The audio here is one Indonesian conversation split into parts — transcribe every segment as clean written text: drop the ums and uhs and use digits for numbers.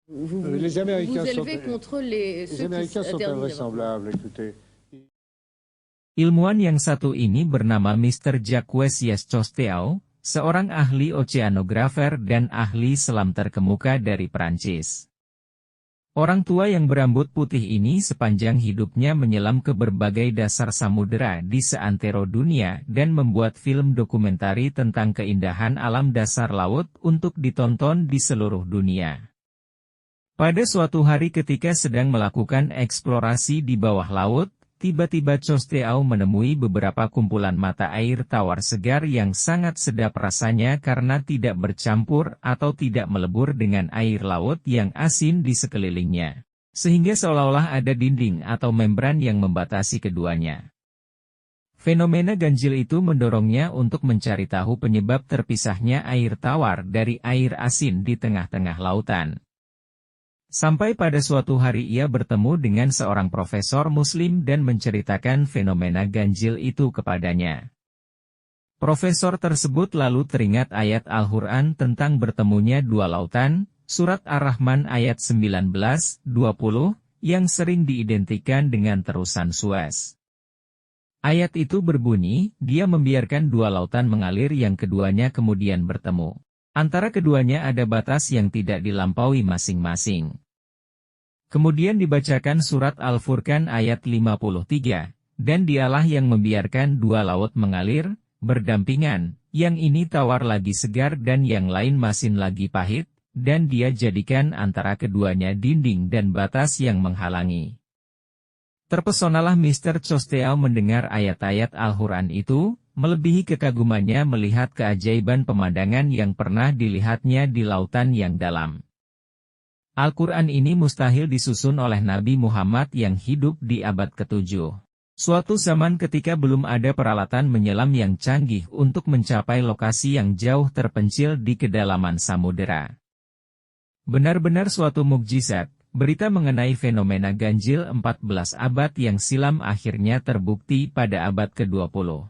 Les Américains vous sont, élevez contre les ceux Américains qui sont interdisent. invraisemblables, écoutez. Ilmuwan yang satu ini bernama Mr. Jacques Cousteau, seorang ahli oceanografer dan ahli selam terkemuka dari Prancis. Orang tua yang berambut putih ini sepanjang hidupnya menyelam ke berbagai dasar samudera di seantero dunia dan membuat film dokumentari tentang keindahan alam dasar laut untuk ditonton di seluruh dunia. Pada suatu hari ketika sedang melakukan eksplorasi di bawah laut, tiba-tiba Cousteau menemui beberapa kumpulan mata air tawar segar yang sangat sedap rasanya karena tidak bercampur atau tidak melebur dengan air laut yang asin di sekelilingnya. Sehingga seolah-olah ada dinding atau membran yang membatasi keduanya. Fenomena ganjil itu mendorongnya untuk mencari tahu penyebab terpisahnya air tawar dari air asin di tengah-tengah lautan. Sampai pada suatu hari ia bertemu dengan seorang profesor muslim dan menceritakan fenomena ganjil itu kepadanya. Profesor tersebut lalu teringat ayat Al-Quran tentang bertemunya dua lautan, surat Ar-Rahman ayat 19-20, yang sering diidentikan dengan terusan Suez. Ayat itu berbunyi, dia membiarkan dua lautan mengalir yang keduanya kemudian bertemu. Antara keduanya ada batas yang tidak dilampaui masing-masing. Kemudian dibacakan surat Al-Furqan ayat 53, dan dialah yang membiarkan dua laut mengalir, berdampingan, yang ini tawar lagi segar dan yang lain masin lagi pahit, dan dia jadikan antara keduanya dinding dan batas yang menghalangi. Terpesonalah Mr. Cousteau mendengar ayat-ayat Al-Quran itu, melebihi kekagumannya melihat keajaiban pemandangan yang pernah dilihatnya di lautan yang dalam. Al-Quran ini mustahil disusun oleh Nabi Muhammad yang hidup di abad ke-7. Suatu zaman ketika belum ada peralatan menyelam yang canggih untuk mencapai lokasi yang jauh terpencil di kedalaman samudera. Benar-benar suatu mukjizat, berita mengenai fenomena ganjil 14 abad yang silam akhirnya terbukti pada abad ke-20.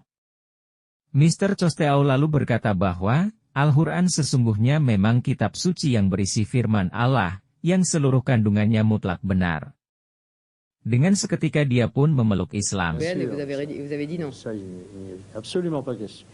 Mr. Cousteau lalu berkata bahwa, Al-Quran sesungguhnya memang kitab suci yang berisi firman Allah, yang seluruh kandungannya mutlak benar. Dengan seketika dia pun memeluk Islam. Vous avez dit non. Ça, il n'y a absolument pas question.